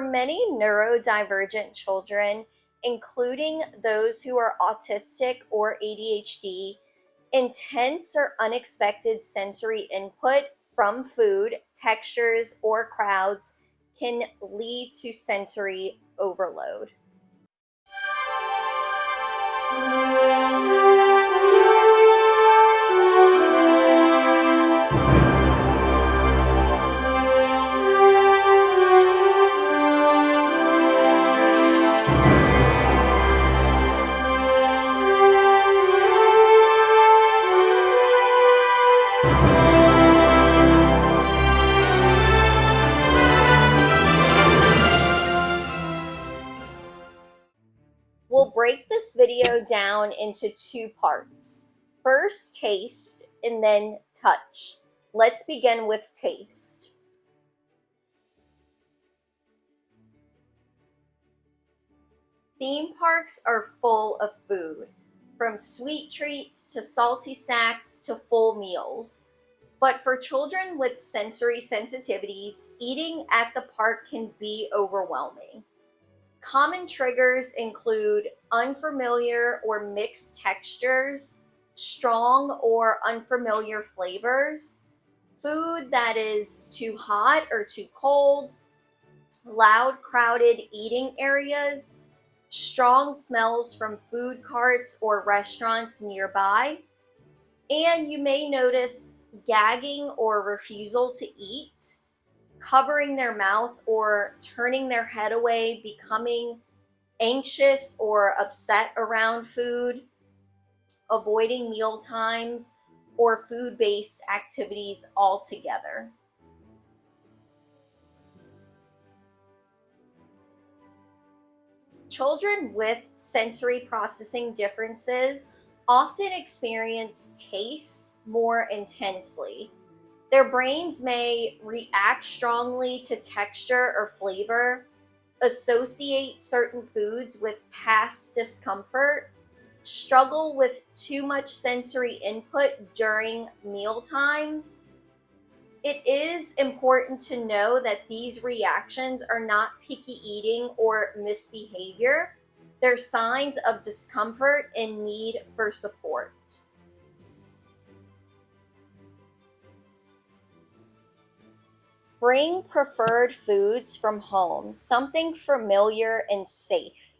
For many neurodivergent children, including those who are autistic or ADHD, intense or unexpected sensory input from food, textures, or crowds can lead to sensory overload. We'll break this video down into two parts. First, taste, and then touch. Let's begin with taste. Theme parks are full of food, from sweet treats to salty snacks to full meals. But for children with sensory sensitivities, eating at the park can be overwhelming. Common triggers include unfamiliar or mixed textures, strong or unfamiliar flavors, food that is too hot or too cold, loud, crowded eating areas, strong smells from food carts or restaurants nearby, and you may notice gagging or refusal to eat, covering their mouth or turning their head away, becoming anxious or upset around food, avoiding meal times, or food-based activities altogether. Children with sensory processing differences often experience taste more intensely. Their brains may react strongly to texture or flavor, associate certain foods with past discomfort, struggle with too much sensory input during meal times. It is important to know that these reactions are not picky eating or misbehavior. They're signs of discomfort and need for support. Bring preferred foods from home, something familiar and safe.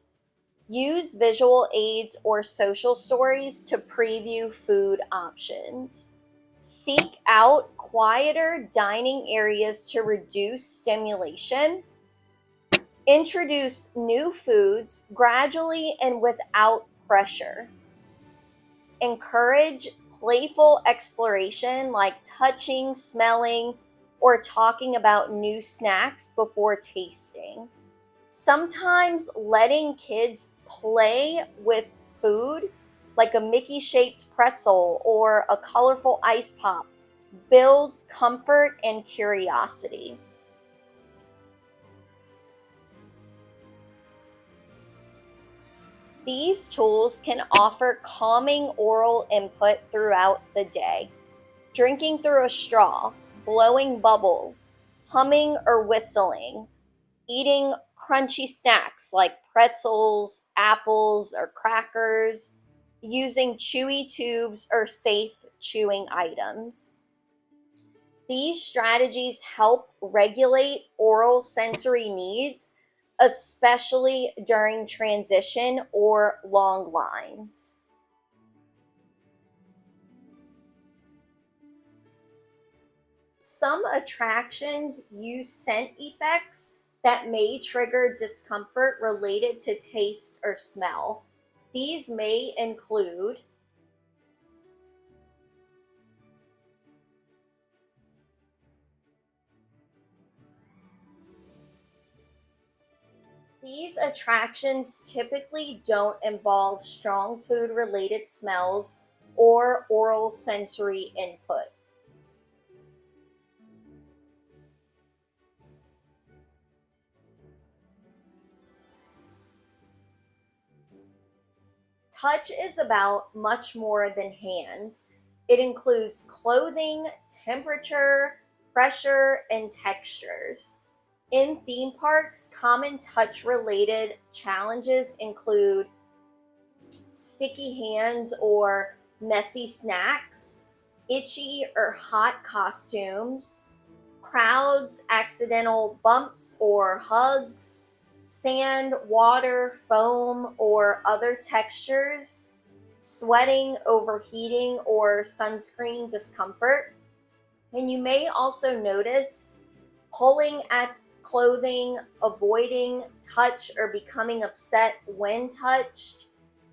Use visual aids or social stories to preview food options. Seek out quieter dining areas to reduce stimulation. Introduce new foods gradually and without pressure. Encourage playful exploration like touching, smelling, or talking about new snacks before tasting. Sometimes letting kids play with food, like a Mickey-shaped pretzel or a colorful ice pop, builds comfort and curiosity. These tools can offer calming oral input throughout the day. Drinking through a straw, blowing bubbles, humming or whistling, eating crunchy snacks like pretzels, apples, or crackers, using chewy tubes or safe chewing items. These strategies help regulate oral sensory needs, especially during transition or long lines. Some attractions use scent effects that may trigger discomfort related to taste or smell. These may include these attractions typically don't involve strong food-related smells or oral sensory input. Touch is about much more than hands. It includes clothing, temperature, pressure, and textures. In theme parks, common touch related challenges include sticky hands or messy snacks, itchy or hot costumes, crowds, accidental bumps or hugs, sand, water, foam, or other textures, sweating, overheating, or sunscreen discomfort. And you may also notice pulling at clothing, avoiding touch or becoming upset when touched,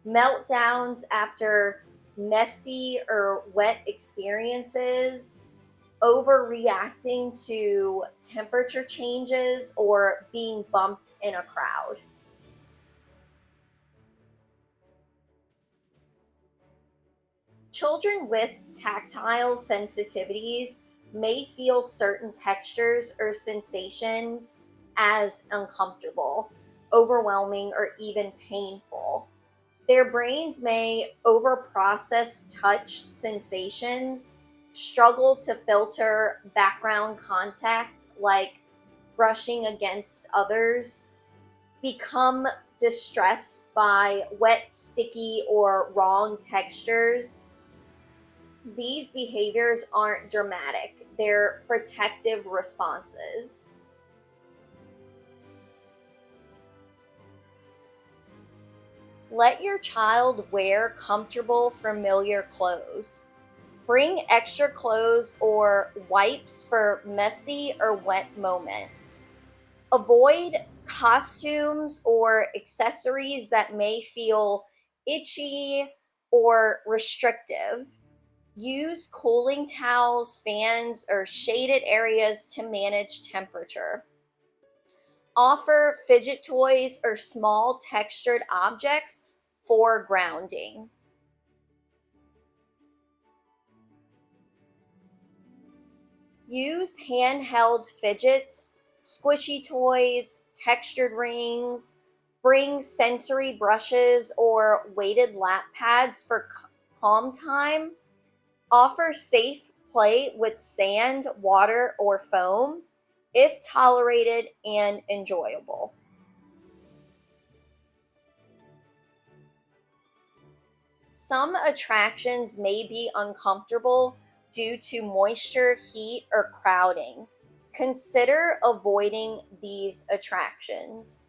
meltdowns after messy or wet experiences, overreacting to temperature changes, or being bumped in a crowd. Children with tactile sensitivities may feel certain textures or sensations as uncomfortable, overwhelming, or even painful. Their brains may overprocess touch sensations, struggle to filter background contact like brushing against others, become distressed by wet, sticky, or wrong textures. These behaviors aren't dramatic, they're protective responses. Let your child wear comfortable, familiar clothes. Bring extra clothes or wipes for messy or wet moments. Avoid costumes or accessories that may feel itchy or restrictive. Use cooling towels, fans, or shaded areas to manage temperature. Offer fidget toys or small textured objects for grounding. Use handheld fidgets, squishy toys, textured rings. Bring sensory brushes or weighted lap pads for calm time. Offer safe play with sand, water, or foam if tolerated and enjoyable. Some attractions may be uncomfortable due to moisture, heat, or crowding. Consider avoiding these attractions.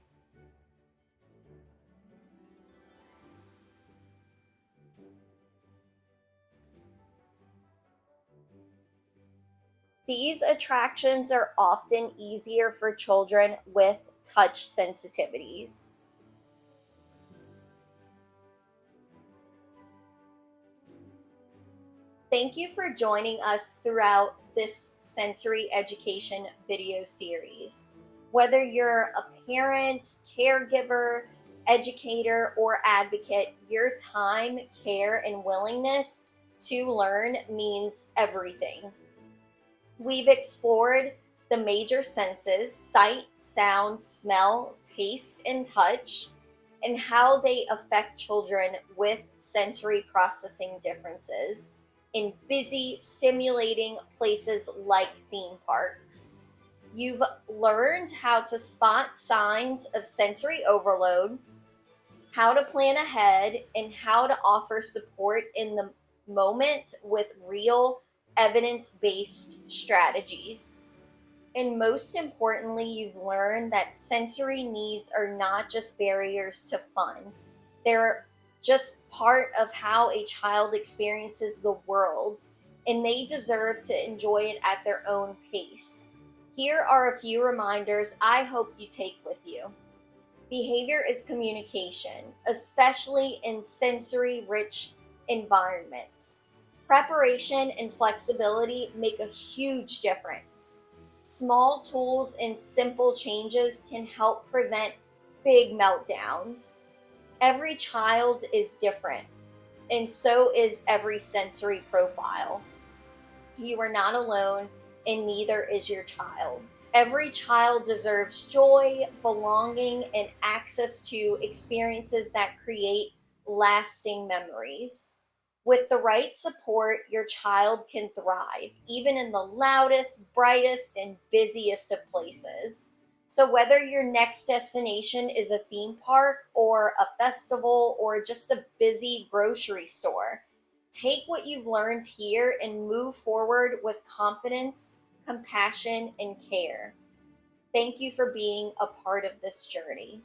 These attractions are often easier for children with touch sensitivities. Thank you for joining us throughout this sensory education video series. Whether you're a parent, caregiver, educator, or advocate, your time, care, and willingness to learn means everything. We've explored the major senses: sight, sound, smell, taste, and touch, and how they affect children with sensory processing differences in busy, stimulating places like theme parks. You've learned how to spot signs of sensory overload, how to plan ahead, and how to offer support in the moment with real evidence based strategies. And most importantly, you've learned that sensory needs are not just barriers to fun, they're just part of how a child experiences the world, and they deserve to enjoy it at their own pace. Here are a few reminders I hope you take with you. Behavior is communication, especially in sensory rich environments. Preparation and flexibility make a huge difference. Small tools and simple changes can help prevent big meltdowns. Every child is different, and so is every sensory profile. You are not alone, and neither is your child. Every child deserves joy, belonging, and access to experiences that create lasting memories. With the right support, your child can thrive, even in the loudest, brightest, and busiest of places. So, whether your next destination is a theme park or a festival or just a busy grocery store, take what you've learned here and move forward with confidence, compassion, and care. Thank you for being a part of this journey.